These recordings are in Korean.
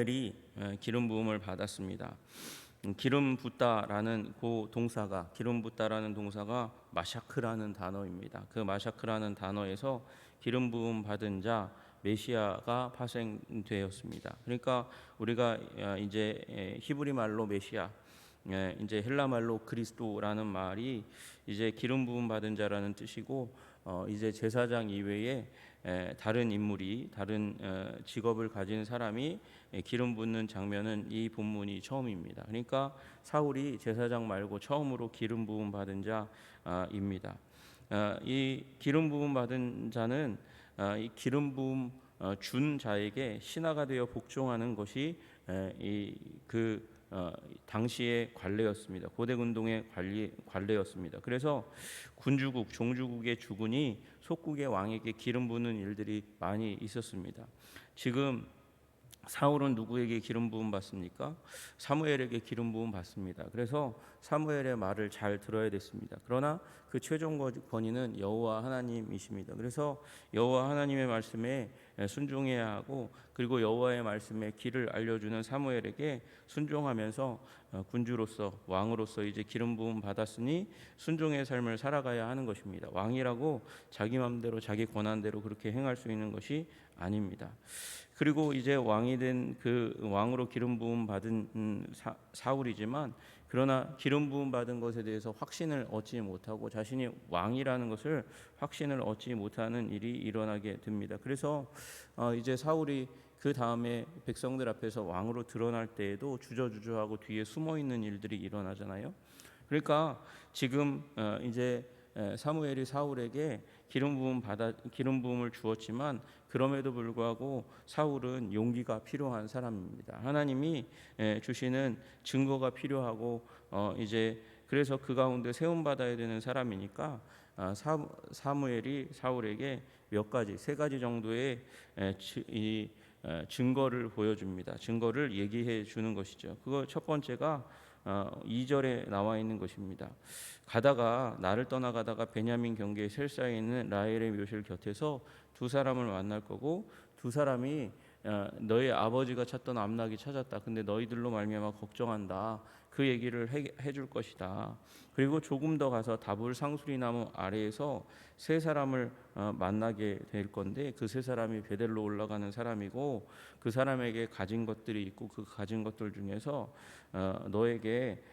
이 기름 부음을 받았습니다. 기름 붓다라는 기름 붓다라는 동사가 마샤크라는 단어입니다. 그 마샤크라는 단어에서 기름 부음 받은 자 메시아가 파생되었습니다. 그러니까 우리가 이제 히브리 말로 메시아, 이제 헬라 말로 그리스도라는 말이 이제 기름 부음 받은 자라는 뜻이고, 이제 제사장 이외에 다른 인물이 다른 직업을 가진 사람이 기름 붓는 장면은 이 본문이 처음입니다. 그러니까 사울이 제사장 말고 처음으로 기름 부음 받은 자입니다. 이 기름 부음 받은 자는 이 기름 부음 준 자에게 신하가 되어 복종하는 것이 이그 당시의 관례였습니다. 고대 군동의 관례였습니다. 그래서 군주국, 종주국의 주군이 속국의 왕에게 기름 부는 일들이 많이 있었습니다. 지금 사울은 누구에게 기름 부음 받습니까? 사무엘에게 기름 부음 받습니다. 그래서 사무엘의 말을 잘 들어야 됐습니다. 그러나 그 최종 권위는 여호와 하나님이십니다. 그래서 여호와 하나님의 말씀에 순종해야 하고, 그리고 여호와의 말씀에 길을 알려주는 사무엘에게 순종하면서 군주로서 왕으로서 이제 기름 부음 받았으니 순종의 삶을 살아가야 하는 것입니다. 왕이라고 자기 마음대로 자기 권한대로 그렇게 행할 수 있는 것이 아닙니다. 그리고 이제 왕이 된 그 왕으로 기름 부음 받은 사울이지만, 그러나 기름 부음 받은 것에 대해서 확신을 얻지 못하고 자신이 왕이라는 것을 확신을 얻지 못하는 일이 일어나게 됩니다. 그래서 이제 사울이 그 다음에 백성들 앞에서 왕으로 드러날 때에도 주저주저하고 뒤에 숨어 있는 일들이 일어나잖아요. 그러니까 지금 이제 사무엘이 사울에게 기름 부음을 주었지만, 그럼에도 불구하고 사울은 용기가 필요한 사람입니다. 하나님이 주시는 증거가 필요하고, 이제 그래서 그 가운데 세움 받아야 되는 사람이니까 사무엘이 사울에게 세 가지 정도의 이 증거를 보여줍니다. 증거를 얘기해 주는 것이죠. 그거 첫 번째가 2절에 나와 있는 것입니다. 나를 떠나가다가 베냐민 경계의 셀사에 있는 라헬의 묘실 곁에서 두 사람을 만날 거고, 두 사람이 너희 아버지가 찾던 암낙이 찾았다. 근데 너희들로 말미암아 걱정한다. 그 얘기를 해줄 것이다. 그리고 조금 더 가서 다불 상수리 나무 아래에서 세 사람을 만나게 될 건데, 그 세 사람이 베델로 올라가는 사람이고, 그 사람에게 가진 것들이 있고, 그 가진 것들 중에서 너에게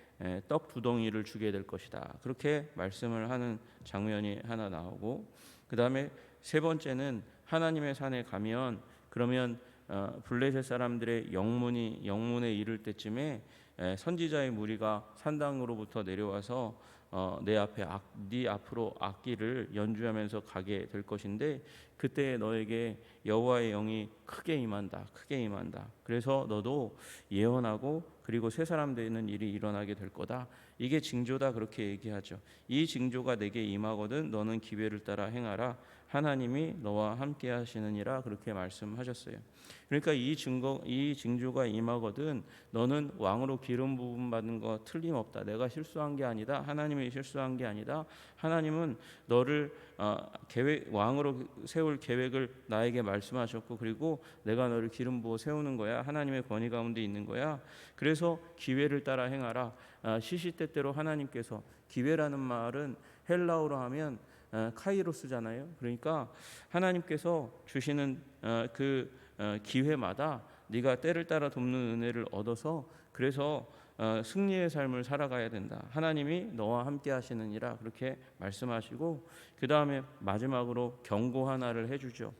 떡 두 덩이를 주게 될 것이다. 그렇게 말씀을 하는 장면이 하나 나오고, 그 다음에 세 번째는 하나님의 산에 가면, 그러면 블레셋 사람들의 영문에 이를 때쯤에 선지자의 무리가 산당으로부터 내려와서 네 앞으로 악기를 연주하면서 가게 될 것인데, 그때 너에게 여호와의 영이 크게 임한다. 그래서 너도 예언하고, 그리고 새 사람 되는 일이 일어나게 될 거다. 이게 징조다, 그렇게 얘기하죠. 이 징조가 내게 임하거든 너는 기회를 따라 행하라. 하나님이 너와 함께 하시느니라, 그렇게 말씀하셨어요. 그러니까 이 징조가 임하거든 너는 왕으로 기름 부음 받은 거 틀림없다. 내가 실수한 게 아니다. 하나님이 실수한 게 아니다. 하나님은 너를 왕으로 세울 계획을 나에게 말씀하셨고, 그리고 내가 너를 기름 부어 세우는 거야. 하나님의 권위 가운데 있는 거야. 그래서 기회를 따라 행하라. 시시때때로 하나님께서, 기회라는 말은 헬라어로 하면 카이로스잖아요. 그러니까 하나님께서 주시는 그 기회마다 네가 때를 따라 돕는 은혜를 얻어서, 그래서 승리의 삶을 살아가야 된다. 하나님이 너와 함께 하시느니라, 그렇게 말씀하시고, 그 다음에 마지막으로 경고 하나를 해주죠.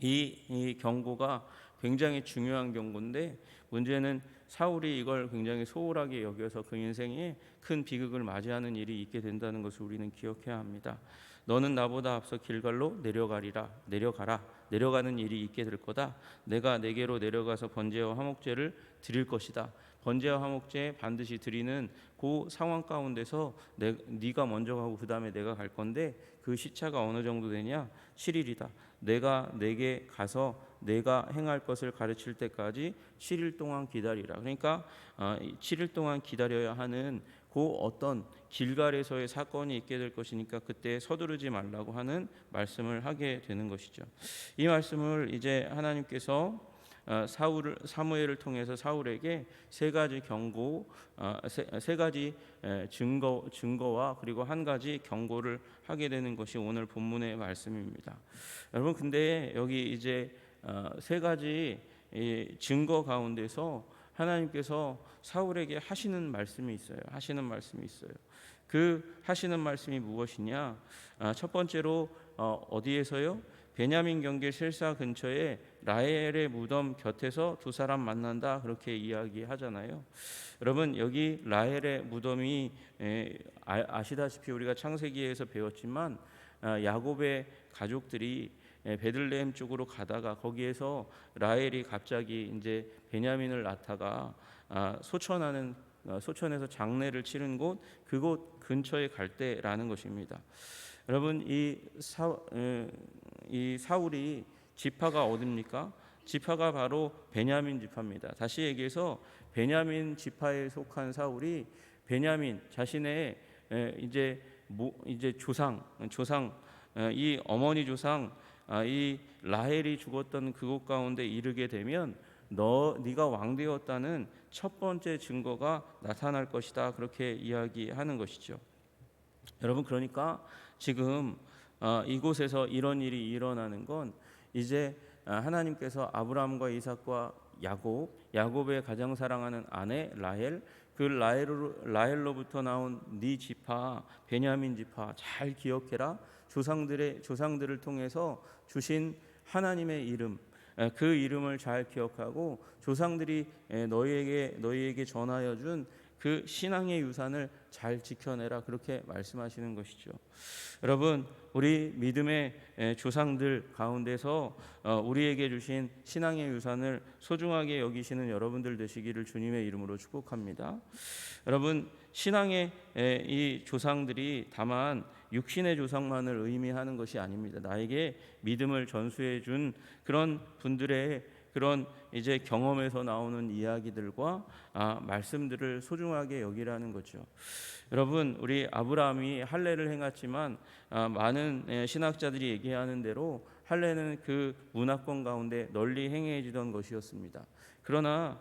이 경고가 굉장히 중요한 경고인데, 문제는 사울이 이걸 굉장히 소홀하게 여겨서 그 인생에 큰 비극을 맞이하는 일이 있게 된다는 것을 우리는 기억해야 합니다. 너는 나보다 앞서 길갈로 내려가는 일이 있게 될 거다. 내가 내게로 내려가서 번제와 화목제를 드릴 것이다. 번제와 화목제 반드시 드리는 그 상황 가운데서 네가 먼저 가고 그 다음에 내가 갈 건데, 그 시차가 어느 정도 되냐? 7일이다. 내가 내게 가서 내가 행할 것을 가르칠 때까지 7일 동안 기다리라. 그러니까 7일 동안 기다려야 하는 그 어떤 길갈에서의 사건이 있게 될 것이니까 그때 서두르지 말라고 하는 말씀을 하게 되는 것이죠. 이 말씀을 이제 하나님께서 사무엘을 통해서 사울에게 세 가지 경고, 세 가지 증거와 그리고 한 가지 경고를 하게 되는 것이 오늘 본문의 말씀입니다. 여러분, 근데 여기 이제 세 가지 이 증거 가운데서 하나님께서 사울에게 하시는 말씀이 있어요. 그 하시는 말씀이 무엇이냐? 첫 번째로 어디에서요? 베냐민 경계 실사 근처에 라헬의 무덤 곁에서 두 사람 만난다, 그렇게 이야기하잖아요. 여러분, 여기 라헬의 무덤이 아시다시피 우리가 창세기에서 배웠지만 야곱의 가족들이 베들레헴 쪽으로 가다가 거기에서 라헬이 갑자기 이제 베냐민을 낳다가 소천에서 장례를 치른 곳, 그곳 근처에 갈 때라는 것입니다. 여러분, 이 사울이 지파가 어디입니까? 지파가 바로 베냐민 지파입니다. 다시 얘기해서 베냐민 지파에 속한 사울이 베냐민 자신의 이제 조상 이 어머니 조상 이 라헬이 죽었던 그곳 가운데 이르게 되면 네가 왕되었다는 첫 번째 증거가 나타날 것이다, 그렇게 이야기하는 것이죠. 여러분, 그러니까 지금 이곳에서 이런 일이 일어나는 건 이제 하나님께서 아브라함과 이삭과 야곱의 가장 사랑하는 아내 라헬, 그 라헬로부터 나온 네 지파 베냐민 지파 잘 기억해라. 조상들을 통해서 주신 하나님의 이름, 그 이름을 잘 기억하고 조상들이 너희에게 전하여 준 그 신앙의 유산을 잘 지켜내라, 그렇게 말씀하시는 것이죠. 여러분, 우리 믿음의 조상들 가운데서 우리에게 주신 신앙의 유산을 소중하게 여기시는 여러분들 되시기를 주님의 이름으로 축복합니다. 여러분, 신앙의 이 조상들이 다만 육신의 조상만을 의미하는 것이 아닙니다. 나에게 믿음을 전수해 준 그런 분들의 그런 이제 경험에서 나오는 이야기들과 말씀들을 소중하게 여기라는 거죠. 여러분, 우리 아브라함이 할례를 행했지만 많은 신학자들이 얘기하는 대로 할례는 그 문화권 가운데 널리 행해지던 것이었습니다. 그러나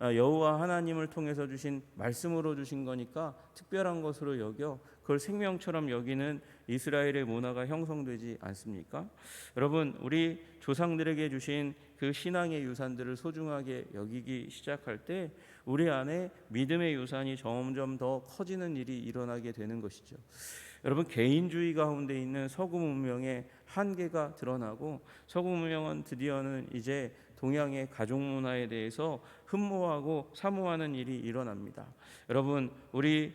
여호와 하나님을 통해서 주신 말씀으로 주신 거니까 특별한 것으로 여겨 그걸 생명처럼 여기는 이스라엘의 문화가 형성되지 않습니까? 여러분, 우리 조상들에게 주신 그 신앙의 유산들을 소중하게 여기기 시작할 때 우리 안에 믿음의 유산이 점점 더 커지는 일이 일어나게 되는 것이죠. 여러분, 개인주의 가운데 있는 서구 문명의 한계가 드러나고 서구 문명은 드디어는 이제 동양의 가족 문화에 대해서 흠모하고 사모하는 일이 일어납니다. 여러분, 우리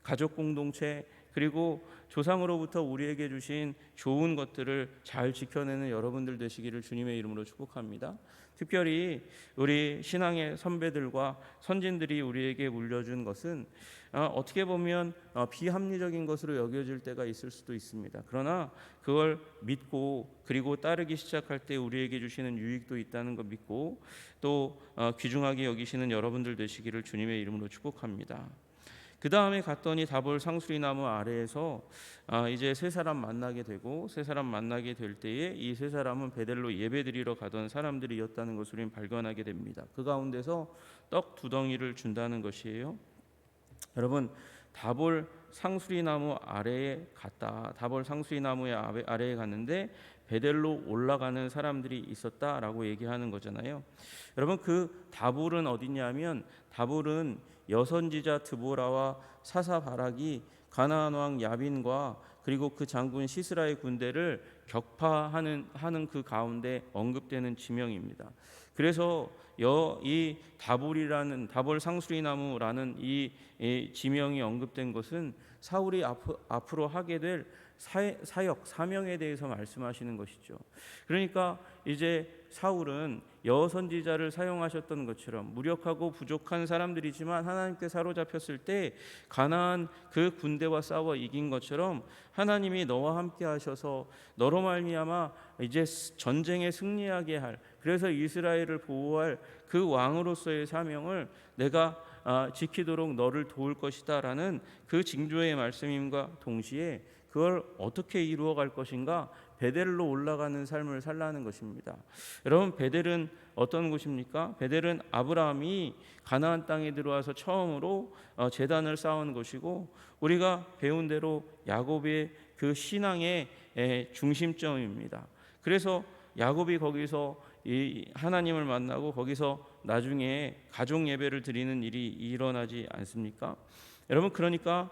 가족 공동체 그리고 조상으로부터 우리에게 주신 좋은 것들을 잘 지켜내는 여러분들 되시기를 주님의 이름으로 축복합니다. 특별히 우리 신앙의 선배들과 선진들이 우리에게 물려준 것은 어떻게 보면 비합리적인 것으로 여겨질 때가 있을 수도 있습니다. 그러나 그걸 믿고 그리고 따르기 시작할 때 우리에게 주시는 유익도 있다는 걸 믿고 또 귀중하게 여기시는 여러분들 되시기를 주님의 이름으로 축복합니다. 그 다음에 갔더니 다볼 상수리 나무 아래에서 이제 세 사람 만나게 되고, 세 사람 만나게 될 때에 이 세 사람은 베델로 예배드리러 가던 사람들이었다는 것을 우리는 발견하게 됩니다. 그 가운데서 떡 2덩이를 준다는 것이에요. 여러분, 다볼 상수리 나무 아래에 갔다. 다볼 상수리 나무의 아래에 갔는데 베델로 올라가는 사람들이 있었다라고 얘기하는 거잖아요. 여러분, 그 다볼은 어디냐면 다볼은 여선지자 드보라와 사사 바락이 가나안 왕 야빈과 그리고 그 장군 시스라의 군대를 격파하는 그 가운데 언급되는 지명입니다. 그래서 이 다볼 상수리 나무라는 이 지명이 언급된 것은 사울이 앞으로 하게 될 사명에 대해서 말씀하시는 것이죠. 그러니까 이제 사울은 여선지자를 사용하셨던 것처럼 무력하고 부족한 사람들이지만 하나님께 사로잡혔을 때 가나안 그 군대와 싸워 이긴 것처럼 하나님이 너와 함께 하셔서 너로 말미암아 이제 전쟁에 승리하게 할, 그래서 이스라엘을 보호할 그 왕으로서의 사명을 내가 지키도록 너를 도울 것이다 라는 그 징조의 말씀임과 동시에 그걸 어떻게 이루어갈 것인가? 베델로 올라가는 삶을 살라는 것입니다. 여러분, 베델은 어떤 곳입니까? 베델은 아브라함이 가나안 땅에 들어와서 처음으로 제단을 쌓은 곳이고, 우리가 배운 대로 야곱의 그 신앙의 중심점입니다. 그래서 야곱이 거기서 이 하나님을 만나고 거기서 나중에 가족 예배를 드리는 일이 일어나지 않습니까? 여러분, 그러니까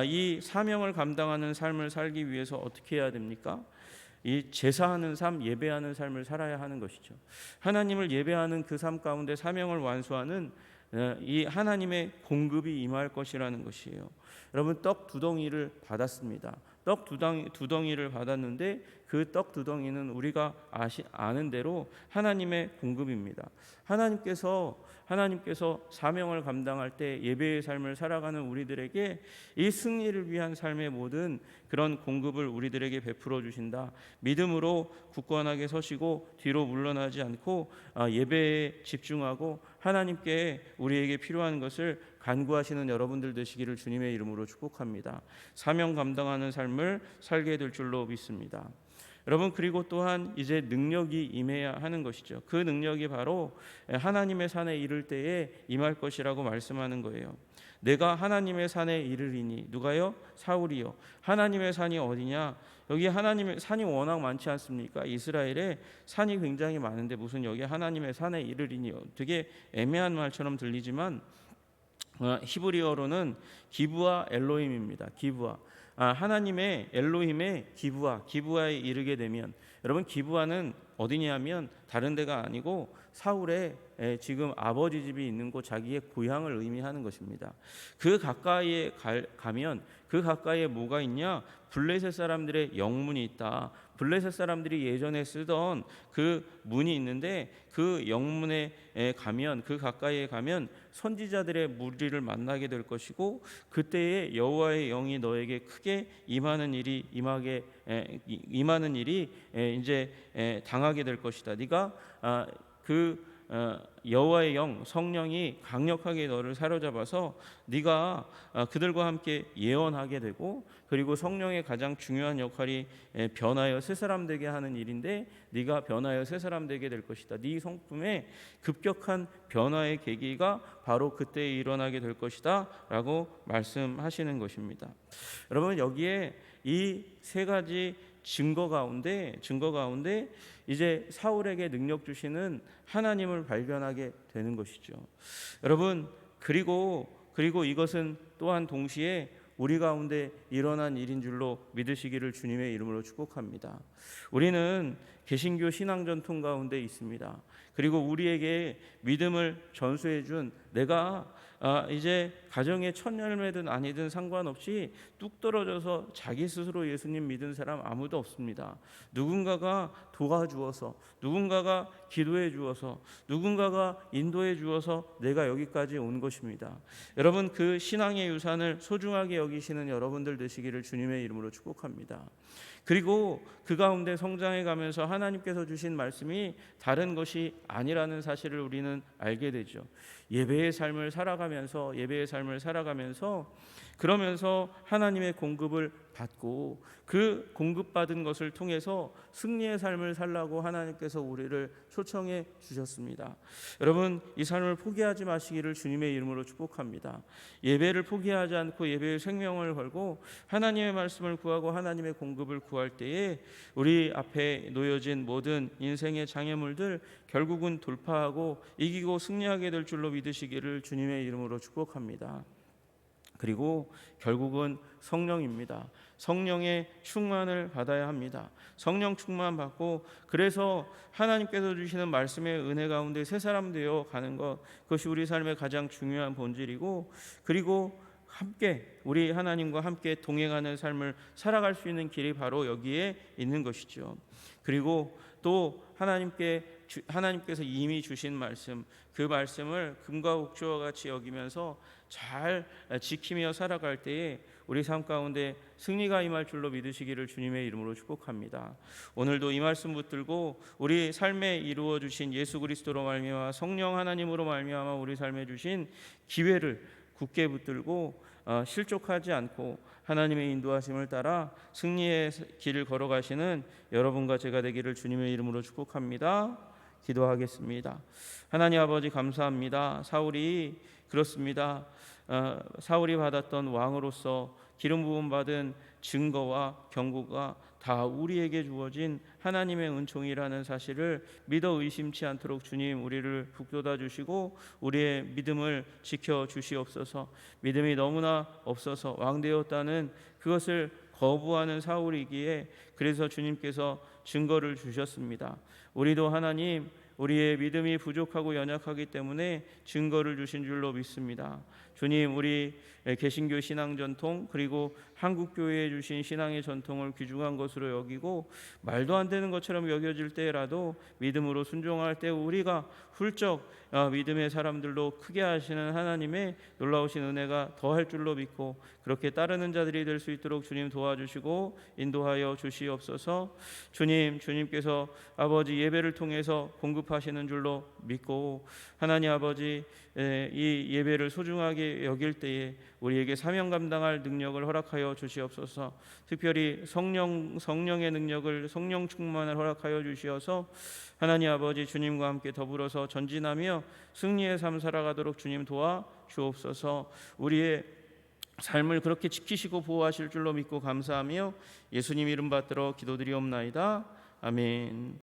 이 사명을 감당하는 삶을 살기 위해서 어떻게 해야 됩니까? 이 제사하는 삶, 예배하는 삶을 살아야 하는 것이죠. 하나님을 예배하는 그 삶 가운데 사명을 완수하는 이 하나님의 공급이 임할 것이라는 것이에요. 여러분, 떡 두 덩이를 받았습니다. 떡 두 덩이를 받았는데 그 떡 두 덩이는 우리가 아는 대로 하나님의 공급입니다. 하나님께서 사명을 감당할 때 예배의 삶을 살아가는 우리들에게 이 승리를 위한 삶의 모든 그런 공급을 우리들에게 베풀어 주신다. 믿음으로 굳건하게 서시고 뒤로 물러나지 않고 예배에 집중하고 하나님께 우리에게 필요한 것을 간구하시는 여러분들 되시기를 주님의 이름으로 축복합니다. 사명 감당하는 삶을 살게 될 줄로 믿습니다. 여러분, 그리고 또한 이제 능력이 임해야 하는 것이죠. 그 능력이 바로 하나님의 산에 이를 때에 임할 것이라고 말씀하는 거예요. 내가 하나님의 산에 이르리니, 누가요? 사울이요. 하나님의 산이 어디냐? 여기 하나님의 산이 워낙 많지 않습니까? 이스라엘에 산이 굉장히 많은데 무슨 여기 하나님의 산에 이르리니요? 되게 애매한 말처럼 들리지만 히브리어로는 기브아 엘로힘입니다. 기브아. 하나님의 엘로힘의 기브아에 이르게 되면, 여러분, 기브아는 어디냐면 다른 데가 아니고 사울의 지금 아버지 집이 있는 곳, 자기의 고향을 의미하는 것입니다. 그 가까이에 가면 그 가까이에 뭐가 있냐? 블레셋 사람들의 영문이 있다. 블레셋 사람들이 예전에 쓰던 그 문이 있는데 그 영문에 가면, 그 가까이에 가면 선지자들의 무리를 만나게 될 것이고, 그때에 여호와의 영이 너에게 크게 임하는 일이 이제 당하게 될 것이다. 네가 여호와의 영, 성령이 강력하게 너를 사로잡아서 네가 그들과 함께 예언하게 되고, 그리고 성령의 가장 중요한 역할이 변하여 새 사람 되게 하는 일인데, 네가 변하여 새 사람 되게 될 것이다. 네 성품의 급격한 변화의 계기가 바로 그때 일어나게 될 것이다 라고 말씀하시는 것입니다. 여러분, 여기에 이 세 가지 증거 가운데 이제 사울에게 능력 주시는 하나님을 발견하게 되는 것이죠. 여러분, 그리고 이것은 또한 동시에 우리 가운데 일어난 일인 줄로 믿으시기를 주님의 이름으로 축복합니다. 우리는 개신교 신앙 전통 가운데 있습니다. 그리고 우리에게 믿음을 전수해 준, 내가 이제 가정의 첫 열매든 아니든 상관없이 뚝 떨어져서 자기 스스로 예수님 믿은 사람 아무도 없습니다. 누군가가 도와주어서, 누군가가 기도해 주어서, 누군가가 인도해 주어서 내가 여기까지 온 것입니다. 여러분, 그 신앙의 유산을 소중하게 여기시는 여러분들 되시기를 주님의 이름으로 축복합니다. 그리고 그 가운데 성장해 가면서 하나님께서 주신 말씀이 다른 것이 아니라는 사실을 우리는 알게 되죠. 예배의 삶을 살아가면서 그러면서 하나님의 공급을 받고 그 공급받은 것을 통해서 승리의 삶을 살라고 하나님께서 우리를 초청해 주셨습니다. 여러분, 이 삶을 포기하지 마시기를 주님의 이름으로 축복합니다. 예배를 포기하지 않고 예배의 생명을 걸고 하나님의 말씀을 구하고 하나님의 공급을 구할 때에 우리 앞에 놓여진 모든 인생의 장애물들 결국은 돌파하고 이기고 승리하게 될 줄로 믿으시기를 주님의 이름으로 축복합니다. 그리고 결국은 성령입니다. 성령의 충만을 받아야 합니다. 성령 충만 받고, 그래서 하나님께서 주시는 말씀의 은혜 가운데 새 사람 되어 가는 것, 그것이 우리 삶의 가장 중요한 본질이고, 그리고 함께 우리 하나님과 함께 동행하는 삶을 살아갈 수 있는 길이 바로 여기에 있는 것이죠. 그리고 또 하나님께서 이미 주신 말씀, 그 말씀을 금과 옥조와 같이 여기면서 잘 지키며 살아갈 때에 우리 삶 가운데 승리가 임할 줄로 믿으시기를 주님의 이름으로 축복합니다. 오늘도 이 말씀 붙들고 우리 삶에 이루어 주신 예수 그리스도로 말미암아 성령 하나님으로 말미암아 우리 삶에 주신 기회를 굳게 붙들고 실족하지 않고 하나님의 인도하심을 따라 승리의 길을 걸어가시는 여러분과 제가 되기를 주님의 이름으로 축복합니다. 기도하겠습니다. 하나님 아버지 감사합니다. 사울이 그렇습니다. 사울이 받았던 왕으로서 기름 부음 받은 증거와 경고가 다 우리에게 주어진 하나님의 은총이라는 사실을 믿어 의심치 않도록 주님 우리를 북돋아 주시고 우리의 믿음을 지켜 주시옵소서. 믿음이 너무나 없어서 왕되었다는 그것을 거부하는 사울이기에 그래서 주님께서 증거를 주셨습니다. 우리도 하나님 우리의 믿음이 부족하고 연약하기 때문에 증거를 주신 줄로 믿습니다. 주님 우리 개신교 신앙 전통 그리고 한국 교회에 주신 신앙의 전통을 귀중한 것으로 여기고 말도 안 되는 것처럼 여겨질 때라도 믿음으로 순종할 때 우리가 훌쩍 믿음의 사람들로 크게 하시는 하나님의 놀라우신 은혜가 더할 줄로 믿고 그렇게 따르는 자들이 될 수 있도록 주님 도와주시고 인도하여 주시옵소서. 주님께서 아버지 예배를 통해서 공급하시는 줄로 믿고 하나님 아버지 이 예배를 소중하게 여길 때에 우리에게 사명 감당할 능력을 허락하여 주시옵소서. 특별히 성령의 능력을 성령 충만을 허락하여 주시어서 하나님 아버지 주님과 함께 더불어서 전진하며 승리의 삶 살아가도록 주님 도와 주옵소서. 우리의 삶을 그렇게 지키시고 보호하실 줄로 믿고 감사하며 예수님 이름 받들어 기도드리옵나이다. 아멘.